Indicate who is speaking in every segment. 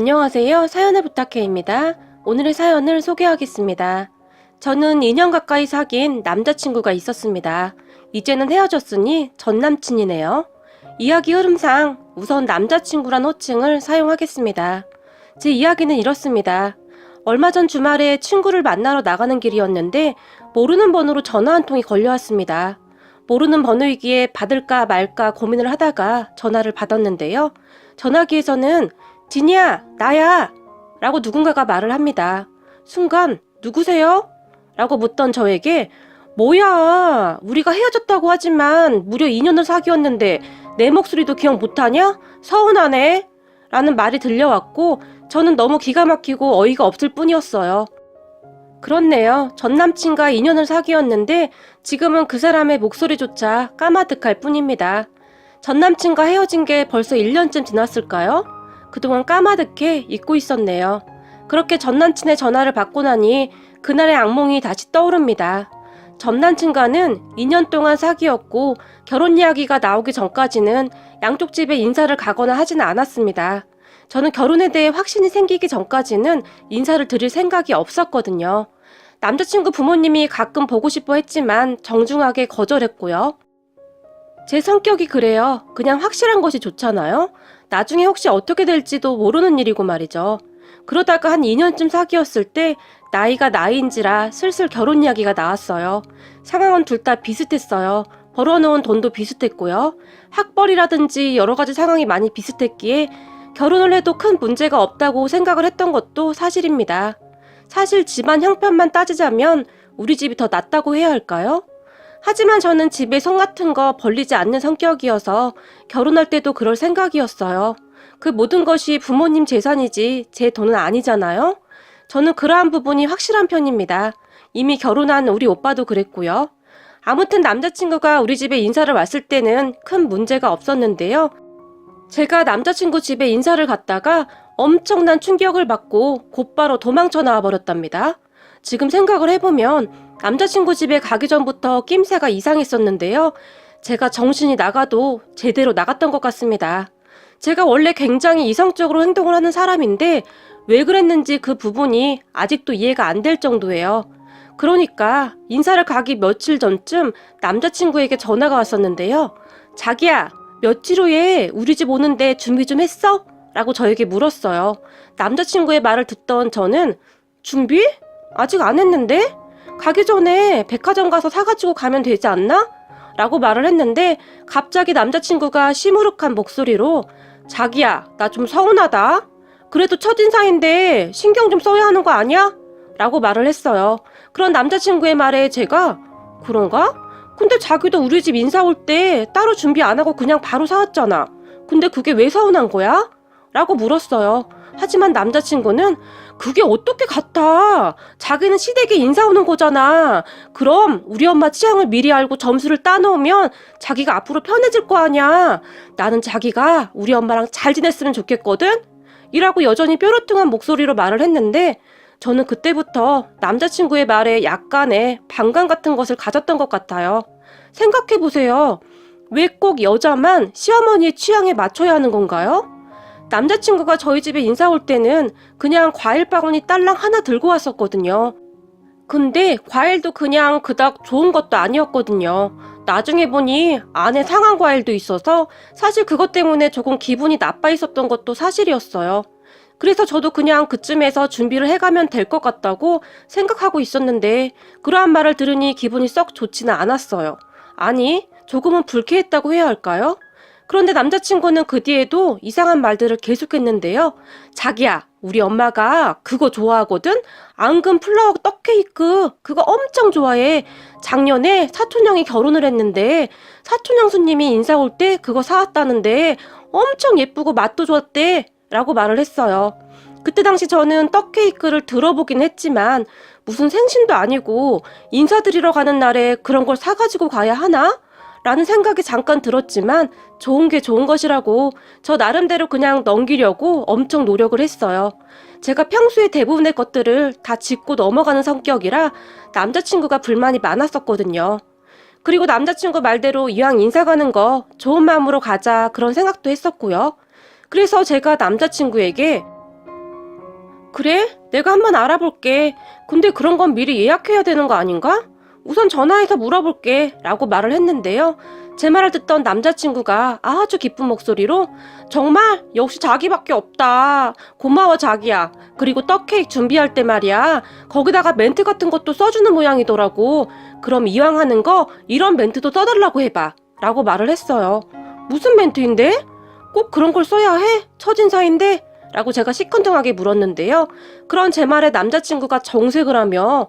Speaker 1: 안녕하세요. 사연을 부탁해입니다. 오늘의 사연을 소개하겠습니다. 저는 2년 가까이 사귄 남자친구가 있었습니다. 이제는 헤어졌으니 전 남친이네요. 이야기 흐름상 우선 남자친구란 호칭을 사용하겠습니다. 제 이야기는 이렇습니다. 얼마 전 주말에 친구를 만나러 나가는 길이었는데 모르는 번호로 전화 한 통이 걸려왔습니다. 모르는 번호이기에 받을까 말까 고민을 하다가 전화를 받았는데요. 전화기에서는 진이야, 나야! 라고 누군가가 말을 합니다. 순간, 누구세요? 라고 묻던 저에게, 뭐야, 우리가 헤어졌다고 하지만 무려 2년을 사귀었는데 내 목소리도 기억 못하냐? 서운하네? 라는 말이 들려왔고, 저는 너무 기가 막히고 어이가 없을 뿐이었어요. 그렇네요. 전 남친과 2년을 사귀었는데 지금은 그 사람의 목소리조차 까마득할 뿐입니다. 전 남친과 헤어진 게 벌써 1년쯤 지났을까요? 그동안 까마득해 잊고 있었네요. 그렇게 전 남친의 전화를 받고 나니 그날의 악몽이 다시 떠오릅니다. 전 남친과는 2년 동안 사귀었고 결혼 이야기가 나오기 전까지는 양쪽 집에 인사를 가거나 하지는 않았습니다. 저는 결혼에 대해 확신이 생기기 전까지는 인사를 드릴 생각이 없었거든요. 남자친구 부모님이 가끔 보고 싶어 했지만 정중하게 거절했고요. 제 성격이 그래요. 그냥 확실한 것이 좋잖아요. 나중에 혹시 어떻게 될지도 모르는 일이고 말이죠. 그러다가 한 2년쯤 사귀었을 때 나이가 나이인지라 슬슬 결혼 이야기가 나왔어요. 상황은 둘 다 비슷했어요. 벌어놓은 돈도 비슷했고요. 학벌이라든지 여러 가지 상황이 많이 비슷했기에 결혼을 해도 큰 문제가 없다고 생각을 했던 것도 사실입니다. 사실 집안 형편만 따지자면 우리 집이 더 낫다고 해야 할까요? 하지만 저는 집에 손 같은 거 벌리지 않는 성격이어서 결혼할 때도 그럴 생각이었어요. 그 모든 것이 부모님 재산이지 제 돈은 아니잖아요. 저는 그러한 부분이 확실한 편입니다. 이미 결혼한 우리 오빠도 그랬고요. 아무튼 남자친구가 우리 집에 인사를 왔을 때는 큰 문제가 없었는데요. 제가 남자친구 집에 인사를 갔다가 엄청난 충격을 받고 곧바로 도망쳐 나와 버렸답니다. 지금 생각을 해보면 남자친구 집에 가기 전부터 낌새가 이상했었는데요. 제가 정신이 나가도 제대로 나갔던 것 같습니다. 제가 원래 굉장히 이성적으로 행동을 하는 사람인데 왜 그랬는지 그 부분이 아직도 이해가 안 될 정도예요. 그러니까 인사를 가기 며칠 전쯤 남자친구에게 전화가 왔었는데요. 자기야, 며칠 후에 우리 집 오는데 준비 좀 했어? 라고 저에게 물었어요. 남자친구의 말을 듣던 저는 준비? 아직 안 했는데? 가기 전에 백화점 가서 사가지고 가면 되지 않나? 라고 말을 했는데 갑자기 남자친구가 시무룩한 목소리로 자기야, 나 좀 서운하다. 그래도 첫인사인데 신경 좀 써야 하는 거 아니야? 라고 말을 했어요. 그런 남자친구의 말에 제가 그런가? 근데 자기도 우리 집 인사 올 때 따로 준비 안 하고 그냥 바로 사왔잖아. 근데 그게 왜 서운한 거야? 라고 물었어요. 하지만 남자친구는 그게 어떻게 같아? 자기는 시댁에 인사 오는 거잖아. 그럼 우리 엄마 취향을 미리 알고 점수를 따놓으면 자기가 앞으로 편해질 거 아니야. 나는 자기가 우리 엄마랑 잘 지냈으면 좋겠거든? 이라고 여전히 뾰루퉁한 목소리로 말을 했는데 저는 그때부터 남자친구의 말에 약간의 반감 같은 것을 가졌던 것 같아요. 생각해보세요. 왜 꼭 여자만 시어머니의 취향에 맞춰야 하는 건가요? 남자친구가 저희 집에 인사 올 때는 그냥 과일 바구니 딸랑 하나 들고 왔었거든요. 근데 과일도 그냥 그닥 좋은 것도 아니었거든요. 나중에 보니 안에 상한 과일도 있어서 사실 그것 때문에 조금 기분이 나빠 있었던 것도 사실이었어요. 그래서 저도 그냥 그쯤에서 준비를 해가면 될 것 같다고 생각하고 있었는데 그러한 말을 들으니 기분이 썩 좋지는 않았어요. 아니, 조금은 불쾌했다고 해야 할까요? 그런데 남자친구는 그 뒤에도 이상한 말들을 계속했는데요. 자기야, 우리 엄마가 그거 좋아하거든? 앙금 플라워 떡케이크 그거 엄청 좋아해. 작년에 사촌형이 결혼을 했는데 사촌 형수님이 인사 올 때 그거 사왔다는데 엄청 예쁘고 맛도 좋았대 라고 말을 했어요. 그때 당시 저는 떡케이크를 들어보긴 했지만 무슨 생신도 아니고 인사드리러 가는 날에 그런 걸 사가지고 가야 하나? 라는 생각이 잠깐 들었지만 좋은 게 좋은 것이라고 저 나름대로 그냥 넘기려고 엄청 노력을 했어요. 제가 평소에 대부분의 것들을 다 짚고 넘어가는 성격이라 남자친구가 불만이 많았었거든요. 그리고 남자친구 말대로 이왕 인사 가는 거 좋은 마음으로 가자 그런 생각도 했었고요. 그래서 제가 남자친구에게 그래? 내가 한번 알아볼게. 근데 그런 건 미리 예약해야 되는 거 아닌가? 우선 전화해서 물어볼게 라고 말을 했는데요. 제 말을 듣던 남자친구가 아주 기쁜 목소리로 정말 역시 자기밖에 없다. 고마워 자기야. 그리고 떡케이크 준비할 때 말이야. 거기다가 멘트 같은 것도 써주는 모양이더라고. 그럼 이왕 하는 거 이런 멘트도 써달라고 해봐 라고 말을 했어요. 무슨 멘트인데? 꼭 그런 걸 써야 해? 첫인사인데? 라고 제가 시큰둥하게 물었는데요. 그런 제 말에 남자친구가 정색을 하며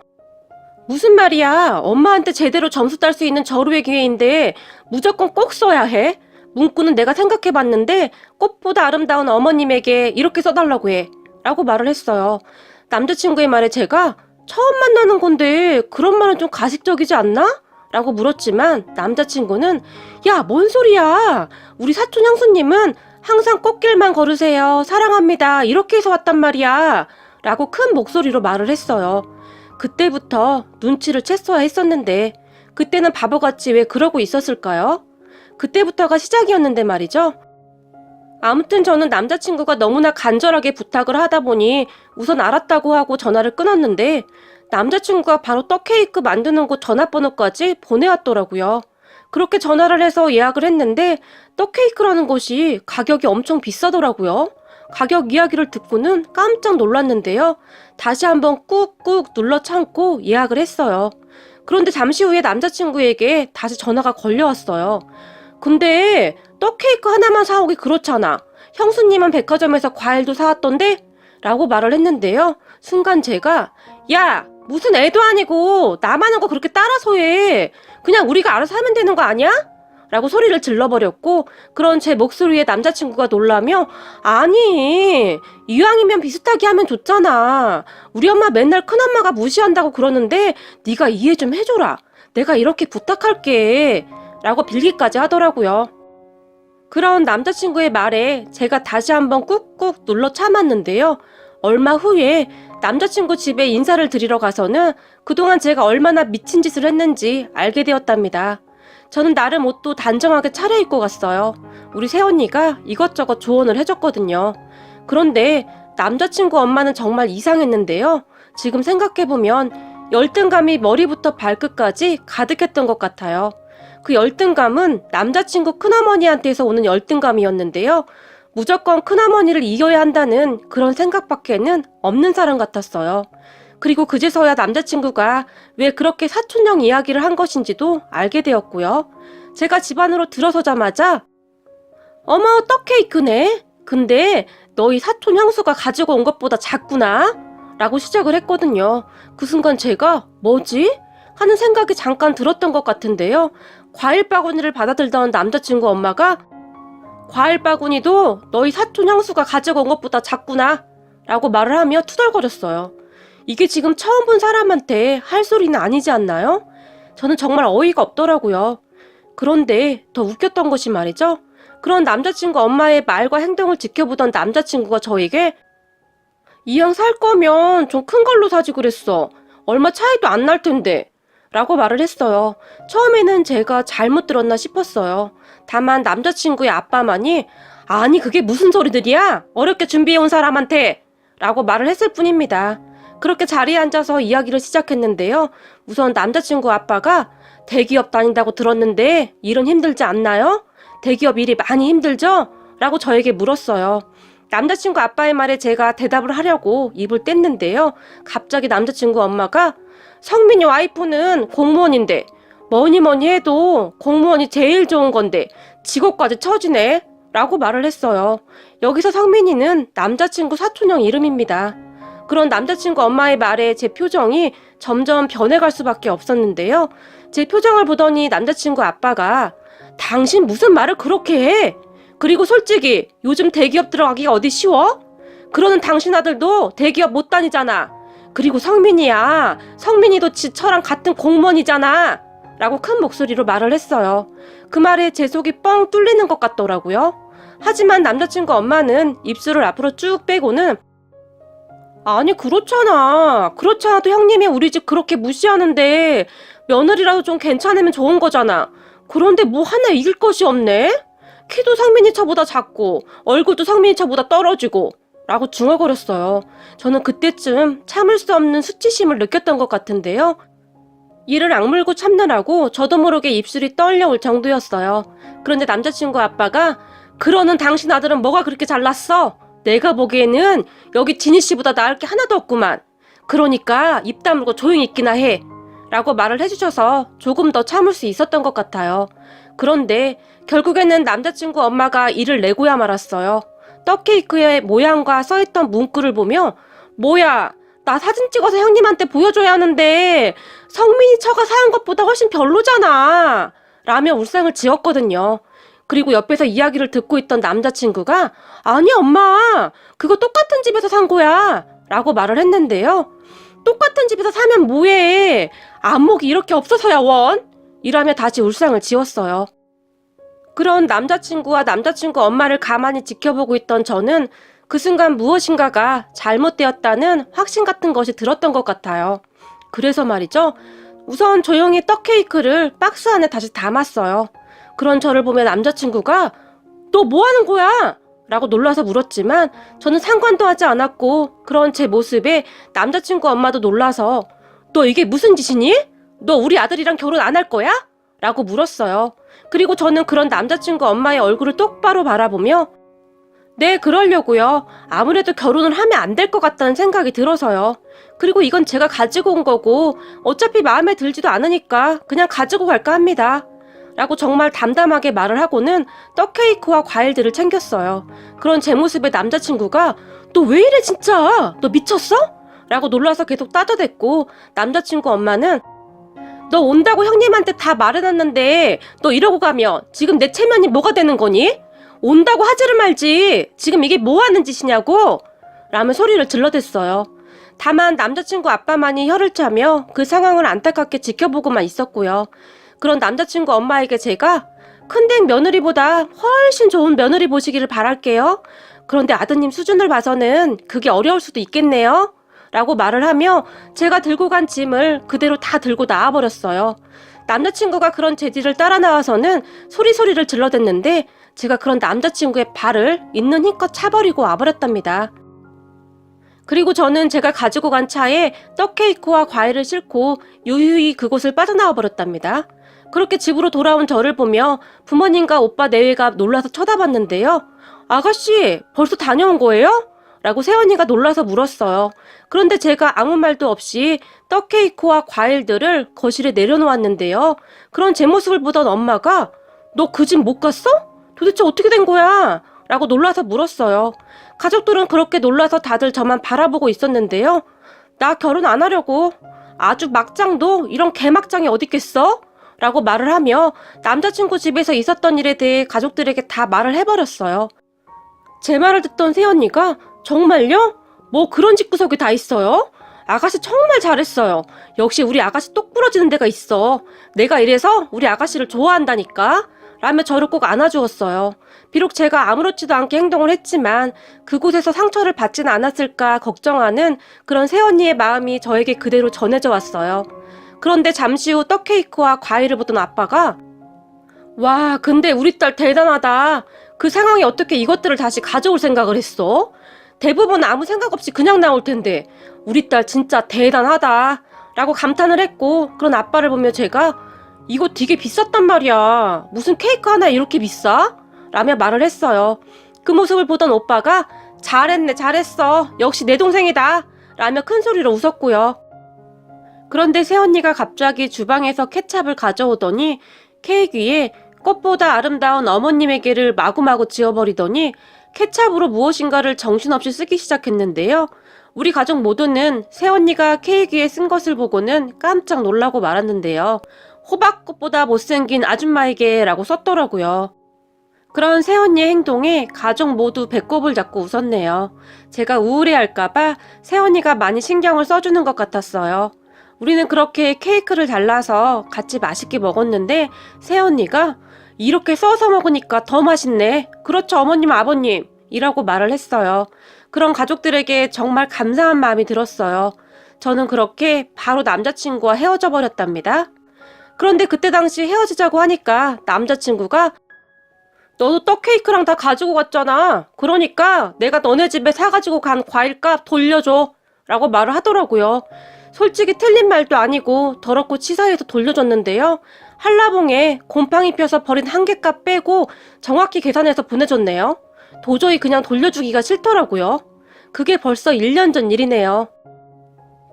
Speaker 1: 무슨 말이야? 엄마한테 제대로 점수 딸 수 있는 절호의 기회인데 무조건 꼭 써야 해? 문구는 내가 생각해봤는데 꽃보다 아름다운 어머님에게 이렇게 써달라고 해 라고 말을 했어요. 남자친구의 말에 제가 처음 만나는 건데 그런 말은 좀 가식적이지 않나? 라고 물었지만 남자친구는 야, 뭔 소리야? 우리 사촌 형수님은 항상 꽃길만 걸으세요. 사랑합니다. 이렇게 해서 왔단 말이야. 라고 큰 목소리로 말을 했어요. 그때부터 눈치를 챘어야 했었는데 그때는 바보같이 왜 그러고 있었을까요? 그때부터가 시작이었는데 말이죠. 아무튼 저는 남자친구가 너무나 간절하게 부탁을 하다 보니 우선 알았다고 하고 전화를 끊었는데 남자친구가 바로 떡케이크 만드는 곳 전화번호까지 보내왔더라고요. 그렇게 전화를 해서 예약을 했는데 떡케이크라는 곳이 가격이 엄청 비싸더라고요. 가격 이야기를 듣고는 깜짝 놀랐는데요. 다시 한번 꾹꾹 눌러 참고 예약을 했어요. 그런데 잠시 후에 남자친구에게 다시 전화가 걸려왔어요. 근데 떡케이크 하나만 사오기 그렇잖아. 형수님은 백화점에서 과일도 사왔던데? 라고 말을 했는데요. 순간 제가 야, 무슨 애도 아니고 나만 한 거 그렇게 따라서 해. 그냥 우리가 알아서 하면 되는 거 아니야? 라고 소리를 질러버렸고 그런 제 목소리에 남자친구가 놀라며 아니, 이왕이면 비슷하게 하면 좋잖아. 우리 엄마 맨날 큰엄마가 무시한다고 그러는데 네가 이해 좀 해줘라. 내가 이렇게 부탁할게. 라고 빌기까지 하더라고요. 그런 남자친구의 말에 제가 다시 한번 꾹꾹 눌러 참았는데요. 얼마 후에 남자친구 집에 인사를 드리러 가서는 그동안 제가 얼마나 미친 짓을 했는지 알게 되었답니다. 저는 나름 옷도 단정하게 차려입고 갔어요. 우리 새언니가 이것저것 조언을 해줬거든요. 그런데 남자친구 엄마는 정말 이상했는데요. 지금 생각해보면 열등감이 머리부터 발끝까지 가득했던 것 같아요. 그 열등감은 남자친구 큰어머니한테서 오는 열등감이었는데요. 무조건 큰어머니를 이겨야 한다는 그런 생각밖에는 없는 사람 같았어요. 그리고 그제서야 남자친구가 왜 그렇게 사촌형 이야기를 한 것인지도 알게 되었고요. 제가 집 안으로 들어서자마자 어머, 떡케이크네? 근데 너희 사촌 형수가 가지고 온 것보다 작구나? 라고 시작을 했거든요. 그 순간 제가 뭐지? 하는 생각이 잠깐 들었던 것 같은데요. 과일 바구니를 받아들던 남자친구 엄마가 과일 바구니도 너희 사촌 형수가 가지고 온 것보다 작구나 라고 말을 하며 투덜거렸어요. 이게 지금 처음 본 사람한테 할 소리는 아니지 않나요? 저는 정말 어이가 없더라고요. 그런데 더 웃겼던 것이 말이죠. 그런 남자친구 엄마의 말과 행동을 지켜보던 남자친구가 저에게 이왕 살 거면 좀 큰 걸로 사지 그랬어. 얼마 차이도 안 날 텐데. 라고 말을 했어요. 처음에는 제가 잘못 들었나 싶었어요. 다만 남자친구의 아빠만이 아니 그게 무슨 소리들이야? 어렵게 준비해온 사람한테 라고 말을 했을 뿐입니다. 그렇게 자리에 앉아서 이야기를 시작했는데요. 우선 남자친구 아빠가 대기업 다닌다고 들었는데 일은 힘들지 않나요? 대기업 일이 많이 힘들죠? 라고 저에게 물었어요. 남자친구 아빠의 말에 제가 대답을 하려고 입을 뗐는데요. 갑자기 남자친구 엄마가 성민이 와이프는 공무원인데 뭐니 해도 공무원이 제일 좋은 건데 직업까지 처지네 라고 말을 했어요. 여기서 성민이는 남자친구 사촌형 이름입니다. 그런 남자친구 엄마의 말에 제 표정이 점점 변해갈 수밖에 없었는데요. 제 표정을 보더니 남자친구 아빠가 당신 무슨 말을 그렇게 해? 그리고 솔직히 요즘 대기업 들어가기가 어디 쉬워? 그러는 당신 아들도 대기업 못 다니잖아. 그리고 성민이야. 성민이도 지처랑 같은 공무원이잖아. 라고 큰 목소리로 말을 했어요. 그 말에 제 속이 뻥 뚫리는 것 같더라고요. 하지만 남자친구 엄마는 입술을 앞으로 쭉 빼고는 아니 그렇잖아. 그렇지 않아도 형님이 우리 집 그렇게 무시하는데 며느리라도 좀 괜찮으면 좋은 거잖아. 그런데 뭐 하나 이길 것이 없네. 키도 성민이 차보다 작고 얼굴도 성민이 차보다 떨어지고 라고 중얼거렸어요. 저는 그때쯤 참을 수 없는 수치심을 느꼈던 것 같은데요. 이를 악물고 참느라고 저도 모르게 입술이 떨려올 정도였어요. 그런데 남자친구 아빠가 그러는 당신 아들은 뭐가 그렇게 잘났어? 내가 보기에는 여기 지니 씨보다 나을 게 하나도 없구만. 그러니까 입 다물고 조용히 있기나 해. 라고 말을 해주셔서 조금 더 참을 수 있었던 것 같아요. 그런데 결국에는 남자친구 엄마가 이를 내고야 말았어요. 떡케이크의 모양과 써있던 문구를 보며 뭐야, 나 사진 찍어서 형님한테 보여줘야 하는데 성민이 처가 사는 것보다 훨씬 별로잖아 라며 울상을 지었거든요. 그리고 옆에서 이야기를 듣고 있던 남자친구가 아니 엄마 그거 똑같은 집에서 산 거야 라고 말을 했는데요. 똑같은 집에서 사면 뭐해, 안목이 이렇게 없어서야 원 이라며 다시 울상을 지었어요. 그런 남자친구와 남자친구 엄마를 가만히 지켜보고 있던 저는 그 순간 무엇인가가 잘못되었다는 확신 같은 것이 들었던 것 같아요. 그래서 말이죠. 우선 조용히 떡케이크를 박스 안에 다시 담았어요. 그런 저를 보며 남자친구가 너 뭐 하는 거야? 라고 놀라서 물었지만 저는 상관도 하지 않았고 그런 제 모습에 남자친구 엄마도 놀라서 너 이게 무슨 짓이니? 너 우리 아들이랑 결혼 안 할 거야? 라고 물었어요. 그리고 저는 그런 남자친구 엄마의 얼굴을 똑바로 바라보며 네, 그러려고요. 아무래도 결혼을 하면 안 될 것 같다는 생각이 들어서요. 그리고 이건 제가 가지고 온 거고 어차피 마음에 들지도 않으니까 그냥 가지고 갈까 합니다. 라고 정말 담담하게 말을 하고는 떡케이크와 과일들을 챙겼어요. 그런 제 모습에 남자친구가 너 왜 이래 진짜? 너 미쳤어? 라고 놀라서 계속 따져댔고 남자친구 엄마는 너 온다고 형님한테 다 말해놨는데 너 이러고 가면 지금 내 체면이 뭐가 되는 거니? 온다고 하지를 말지. 지금 이게 뭐 하는 짓이냐고? 라며 소리를 질러댔어요. 다만 남자친구 아빠만이 혀를 차며 그 상황을 안타깝게 지켜보고만 있었고요. 그런 남자친구 엄마에게 제가 큰댁 며느리보다 훨씬 좋은 며느리 보시기를 바랄게요. 그런데 아드님 수준을 봐서는 그게 어려울 수도 있겠네요. 라고 말을 하며 제가 들고 간 짐을 그대로 다 들고 나와버렸어요. 남자친구가 그런 제 뒤를 따라 나와서는 소리를 질러댔는데 제가 그런 남자친구의 발을 있는 힘껏 차버리고 와버렸답니다. 그리고 저는 제가 가지고 간 차에 떡케이크와 과일을 싣고 유유히 그곳을 빠져나와 버렸답니다. 그렇게 집으로 돌아온 저를 보며 부모님과 오빠 내외가 놀라서 쳐다봤는데요. 아가씨, 벌써 다녀온 거예요? 라고 새언니가 놀라서 물었어요. 그런데 제가 아무 말도 없이 떡케이크와 과일들을 거실에 내려놓았는데요. 그런 제 모습을 보던 엄마가 너 그 집 못 갔어? 도대체 어떻게 된 거야? 라고 놀라서 물었어요. 가족들은 그렇게 놀라서 다들 저만 바라보고 있었는데요. 나 결혼 안 하려고. 아주 막장도 이런 개막장이 어딨겠어? 라고 말을 하며 남자친구 집에서 있었던 일에 대해 가족들에게 다 말을 해버렸어요. 제 말을 듣던 새언니가 정말요? 뭐 그런 집구석이 다 있어요? 아가씨 정말 잘했어요. 역시 우리 아가씨 똑 부러지는 데가 있어. 내가 이래서 우리 아가씨를 좋아한다니까? 라며 저를 꼭 안아주었어요. 비록 제가 아무렇지도 않게 행동을 했지만 그곳에서 상처를 받지는 않았을까 걱정하는 그런 새언니의 마음이 저에게 그대로 전해져 왔어요. 그런데 잠시 후 떡케이크와 과일을 보던 아빠가 와, 근데 우리 딸 대단하다. 그 상황에 어떻게 이것들을 다시 가져올 생각을 했어? 대부분 아무 생각 없이 그냥 나올 텐데 우리 딸 진짜 대단하다 라고 감탄을 했고 그런 아빠를 보며 제가 이거 되게 비쌌단 말이야. 무슨 케이크 하나에 이렇게 비싸? 라며 말을 했어요. 그 모습을 보던 오빠가 잘했네 잘했어. 역시 내 동생이다. 라며 큰 소리로 웃었고요. 그런데 새언니가 갑자기 주방에서 케찹을 가져오더니 케이크 위에 꽃보다 아름다운 어머님에게를 마구마구 지어버리더니 케찹으로 무엇인가를 정신없이 쓰기 시작했는데요. 우리 가족 모두는 새언니가 케이크 위에 쓴 것을 보고는 깜짝 놀라고 말았는데요. 호박꽃보다 못생긴 아줌마에게 라고 썼더라고요. 그런 새언니의 행동에 가족 모두 배꼽을 잡고 웃었네요. 제가 우울해할까봐 새언니가 많이 신경을 써주는 것 같았어요. 우리는 그렇게 케이크를 잘라서 같이 맛있게 먹었는데 새언니가 이렇게 써서 먹으니까 더 맛있네. 그렇죠 어머님 아버님 이라고 말을 했어요. 그런 가족들에게 정말 감사한 마음이 들었어요. 저는 그렇게 바로 남자친구와 헤어져 버렸답니다. 그런데 그때 당시 헤어지자고 하니까 남자친구가 너도 떡 케이크랑 다 가지고 갔잖아. 그러니까 내가 너네 집에 사가지고 간 과일값 돌려줘. 라고 말을 하더라고요. 솔직히 틀린 말도 아니고 더럽고 치사해서 돌려줬는데요. 한라봉에 곰팡이 펴서 버린 한 개값 빼고 정확히 계산해서 보내줬네요. 도저히 그냥 돌려주기가 싫더라고요. 그게 벌써 1년 전 일이네요.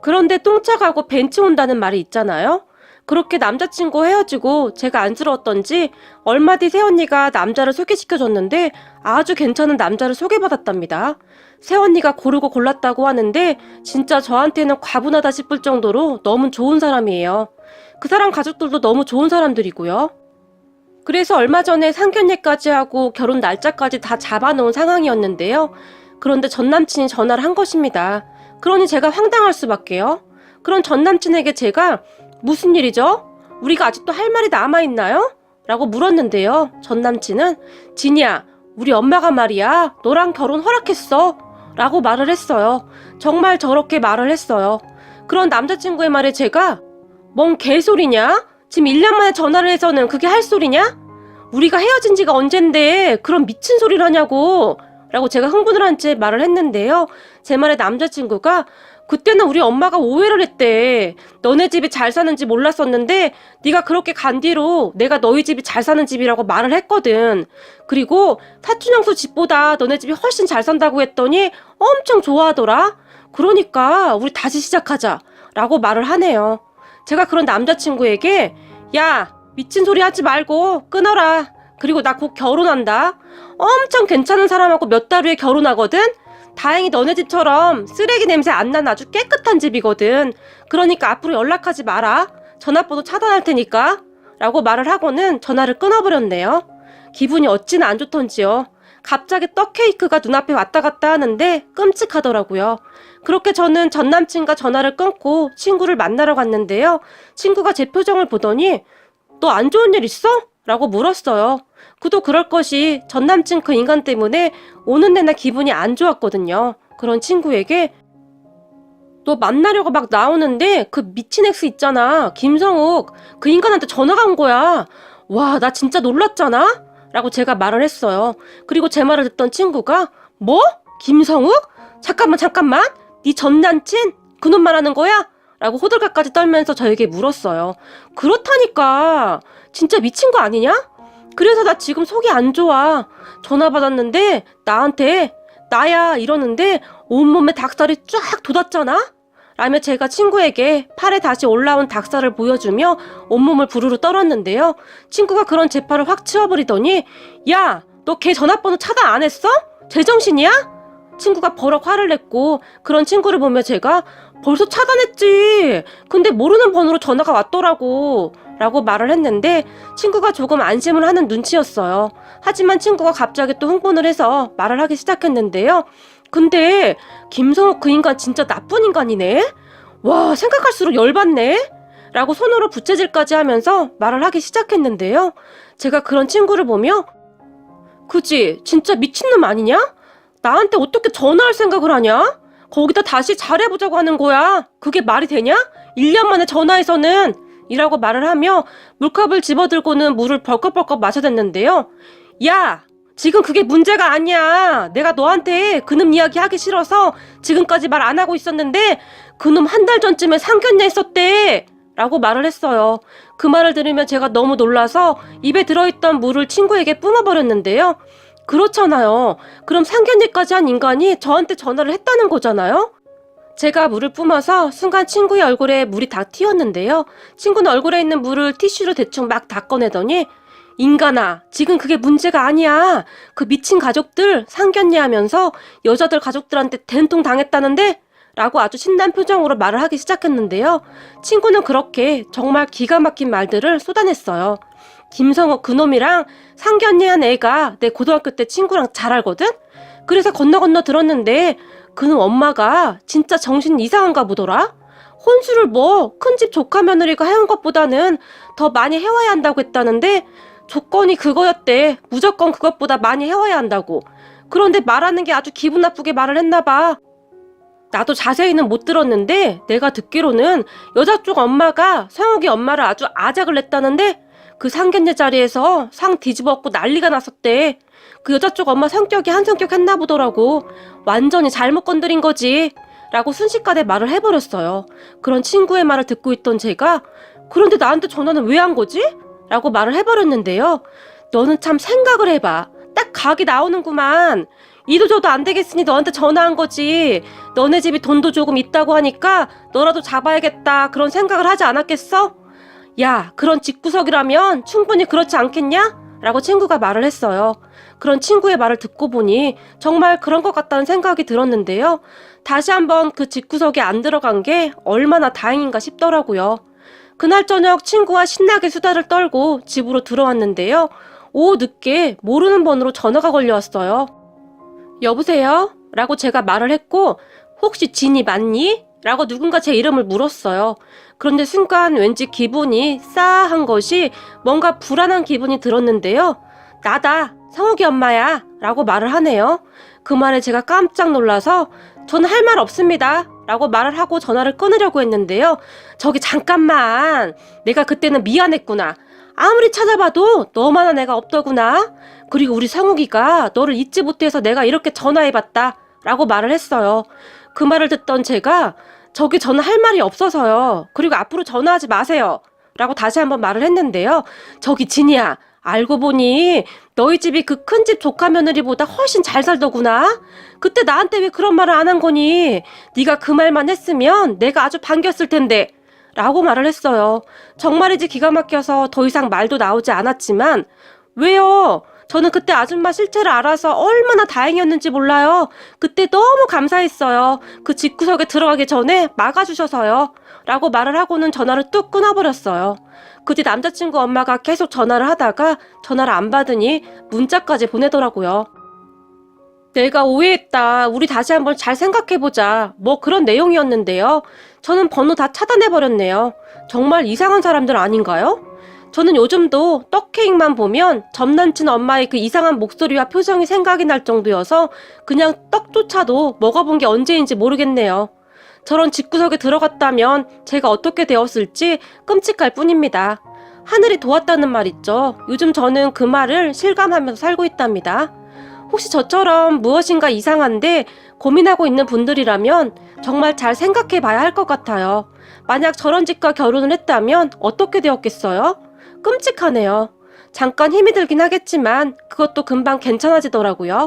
Speaker 1: 그런데 똥차 가고 벤츠 온다는 말이 있잖아요. 그렇게 남자친구 헤어지고 제가 안쓰러웠던지 얼마 뒤 새언니가 남자를 소개시켜줬는데 아주 괜찮은 남자를 소개받았답니다. 새언니가 고르고 골랐다고 하는데 진짜 저한테는 과분하다 싶을 정도로 너무 좋은 사람이에요. 그 사람 가족들도 너무 좋은 사람들이고요. 그래서 얼마 전에 상견례까지 하고 결혼 날짜까지 다 잡아놓은 상황이었는데요. 그런데 전남친이 전화를 한 것입니다. 그러니 제가 황당할 수밖에요. 그런 전남친에게 제가 무슨 일이죠? 우리가 아직도 할 말이 남아있나요? 라고 물었는데요. 전남친은 진이야, 우리 엄마가 말이야 너랑 결혼 허락했어 라고 말을 했어요. 정말 저렇게 말을 했어요. 그런 남자친구의 말에 제가 뭔 개소리냐? 지금 1년 만에 전화를 해서는 그게 할 소리냐? 우리가 헤어진 지가 언젠데 그런 미친 소리를 하냐고 라고 제가 흥분을 한 채 말을 했는데요. 제 말에 남자친구가 그때는 우리 엄마가 오해를 했대. 너네 집이 잘 사는지 몰랐었는데 네가 그렇게 간 뒤로 내가 너희 집이 잘 사는 집이라고 말을 했거든. 그리고 사촌형수 집보다 너네 집이 훨씬 잘 산다고 했더니 엄청 좋아하더라. 그러니까 우리 다시 시작하자 라고 말을 하네요. 제가 그런 남자친구에게 야, 미친 소리 하지 말고 끊어라. 그리고 나 곧 결혼한다. 엄청 괜찮은 사람하고 몇 달 후에 결혼하거든. 다행히 너네 집처럼 쓰레기 냄새 안 나는 아주 깨끗한 집이거든. 그러니까 앞으로 연락하지 마라. 전화번호 차단할 테니까. 라고 말을 하고는 전화를 끊어버렸네요. 기분이 어찌나 안 좋던지요. 갑자기 떡 케이크가 눈앞에 왔다 갔다 하는데 끔찍하더라고요. 그렇게 저는 전 남친과 전화를 끊고 친구를 만나러 갔는데요. 친구가 제 표정을 보더니 너 안 좋은 일 있어? 라고 물었어요. 그도 그럴 것이 전 남친 그 인간 때문에 오는 내내 기분이 안 좋았거든요. 그런 친구에게 너 만나려고 막 나오는데 그 미친 엑스 있잖아. 김성욱. 그 인간한테 전화가 온 거야. 와, 나 진짜 놀랐잖아? 라고 제가 말을 했어요. 그리고 제 말을 듣던 친구가 뭐? 김성욱? 잠깐만. 네 전 남친? 그놈 말하는 거야? 라고 호들갑까지 떨면서 저에게 물었어요. 그렇다니까. 진짜 미친 거 아니냐? 그래서 나 지금 속이 안 좋아. 전화 받았는데 나한테 나야 이러는데 온몸에 닭살이 쫙 돋았잖아? 라며 제가 친구에게 팔에 다시 올라온 닭살을 보여주며 온몸을 부르르 떨었는데요. 친구가 그런 제 팔을 확 치워버리더니 야, 너 걔 전화번호 차단 안 했어? 제정신이야? 친구가 버럭 화를 냈고 그런 친구를 보며 제가 벌써 차단했지. 근데 모르는 번호로 전화가 왔더라고. 라고 말을 했는데 친구가 조금 안심을 하는 눈치였어요. 하지만 친구가 갑자기 또 흥분을 해서 말을 하기 시작했는데요. 근데 김성욱 그 인간 진짜 나쁜 인간이네? 와, 생각할수록 열받네? 라고 손으로 부채질까지 하면서 말을 하기 시작했는데요. 제가 그런 친구를 보며 그지? 진짜 미친놈 아니냐? 나한테 어떻게 전화할 생각을 하냐? 거기다 다시 잘해보자고 하는 거야. 그게 말이 되냐? 1년 만에 전화해서는 이라고 말을 하며 물컵을 집어들고는 물을 벌컥벌컥 마셔댔는데요. 야, 지금 그게 문제가 아니야. 내가 너한테 그놈 이야기 하기 싫어서 지금까지 말 안 하고 있었는데 그놈 한 달 전쯤에 상견례 했었대. 라고 말을 했어요. 그 말을 들으면 제가 너무 놀라서 입에 들어있던 물을 친구에게 뿜어버렸는데요. 그렇잖아요. 그럼 상견례까지 한 인간이 저한테 전화를 했다는 거잖아요? 제가 물을 뿜어서 순간 친구의 얼굴에 물이 다 튀었는데요. 친구는 얼굴에 있는 물을 티슈로 대충 막 닦아내더니 인간아, 지금 그게 문제가 아니야. 그 미친 가족들 상견례하면서 여자들 가족들한테 된통 당했다는데? 라고 아주 신난 표정으로 말을 하기 시작했는데요. 친구는 그렇게 정말 기가 막힌 말들을 쏟아냈어요. 김성욱 그놈이랑 상견례한 애가 내 고등학교 때 친구랑 잘 알거든? 그래서 건너 들었는데 그놈 엄마가 진짜 정신 이상한가 보더라? 혼수를 뭐 큰 집 조카 며느리가 해온 것보다는 더 많이 해와야 한다고 했다는데 조건이 그거였대. 무조건 그것보다 많이 해와야 한다고. 그런데 말하는 게 아주 기분 나쁘게 말을 했나 봐. 나도 자세히는 못 들었는데 내가 듣기로는 여자 쪽 엄마가 성욱이 엄마를 아주 아작을 냈다는데 그 상견례 자리에서 상 뒤집어 엎고 난리가 났었대. 그 여자 쪽 엄마 성격이 한 성격 했나 보더라고. 완전히 잘못 건드린 거지. 라고 순식간에 말을 해버렸어요. 그런 친구의 말을 듣고 있던 제가 그런데 나한테 전화는 왜 한 거지? 라고 말을 해버렸는데요. 너는 참 생각을 해봐. 딱 각이 나오는구만. 이도 저도 안 되겠으니 너한테 전화한 거지. 너네 집이 돈도 조금 있다고 하니까 너라도 잡아야겠다 그런 생각을 하지 않았겠어? 야, 그런 집구석이라면 충분히 그렇지 않겠냐? 라고 친구가 말을 했어요. 그런 친구의 말을 듣고 보니 정말 그런 것 같다는 생각이 들었는데요. 다시 한번 그 집구석에 안 들어간 게 얼마나 다행인가 싶더라고요. 그날 저녁 친구와 신나게 수다를 떨고 집으로 들어왔는데요. 오후 늦게 모르는 번호로 전화가 걸려왔어요. 여보세요? 라고 제가 말을 했고 혹시 진이 맞니? 라고 누군가 제 이름을 물었어요. 그런데 순간 왠지 기분이 싸한 것이 뭔가 불안한 기분이 들었는데요. 나다. 성욱이 엄마야. 라고 말을 하네요. 그 말에 제가 깜짝 놀라서 저는 할 말 없습니다. 라고 말을 하고 전화를 끊으려고 했는데요. 저기 잠깐만. 내가 그때는 미안했구나. 아무리 찾아봐도 너만한 애가 없더구나. 그리고 우리 성욱이가 너를 잊지 못해서 내가 이렇게 전화해봤다. 라고 말을 했어요. 그 말을 듣던 제가 저기 저는 할 말이 없어서요. 그리고 앞으로 전화하지 마세요. 라고 다시 한번 말을 했는데요. 저기 진이야. 알고 보니 너희 집이 그 큰 집 조카 며느리보다 훨씬 잘 살더구나. 그때 나한테 왜 그런 말을 안 한 거니? 네가 그 말만 했으면 내가 아주 반겼을 텐데. 라고 말을 했어요. 정말이지 기가 막혀서 더 이상 말도 나오지 않았지만 왜요? 저는 그때 아줌마 실체를 알아서 얼마나 다행이었는지 몰라요. 그때 너무 감사했어요. 그 집구석에 들어가기 전에 막아주셔서요. 라고 말을 하고는 전화를 뚝 끊어버렸어요. 그 뒤 남자친구 엄마가 계속 전화를 하다가 전화를 안 받으니 문자까지 보내더라고요. 내가 오해했다. 우리 다시 한번 잘 생각해보자. 뭐 그런 내용이었는데요. 저는 번호 다 차단해버렸네요. 정말 이상한 사람들 아닌가요? 저는 요즘도 떡케이크만 보면 전남친 엄마의 그 이상한 목소리와 표정이 생각이 날 정도여서 그냥 떡조차도 먹어본 게 언제인지 모르겠네요. 저런 집구석에 들어갔다면 제가 어떻게 되었을지 끔찍할 뿐입니다. 하늘이 도왔다는 말 있죠. 요즘 저는 그 말을 실감하면서 살고 있답니다. 혹시 저처럼 무엇인가 이상한데 고민하고 있는 분들이라면 정말 잘 생각해 봐야 할 것 같아요. 만약 저런 집과 결혼을 했다면 어떻게 되었겠어요? 끔찍하네요. 잠깐 힘이 들긴 하겠지만 그것도 금방 괜찮아지더라고요.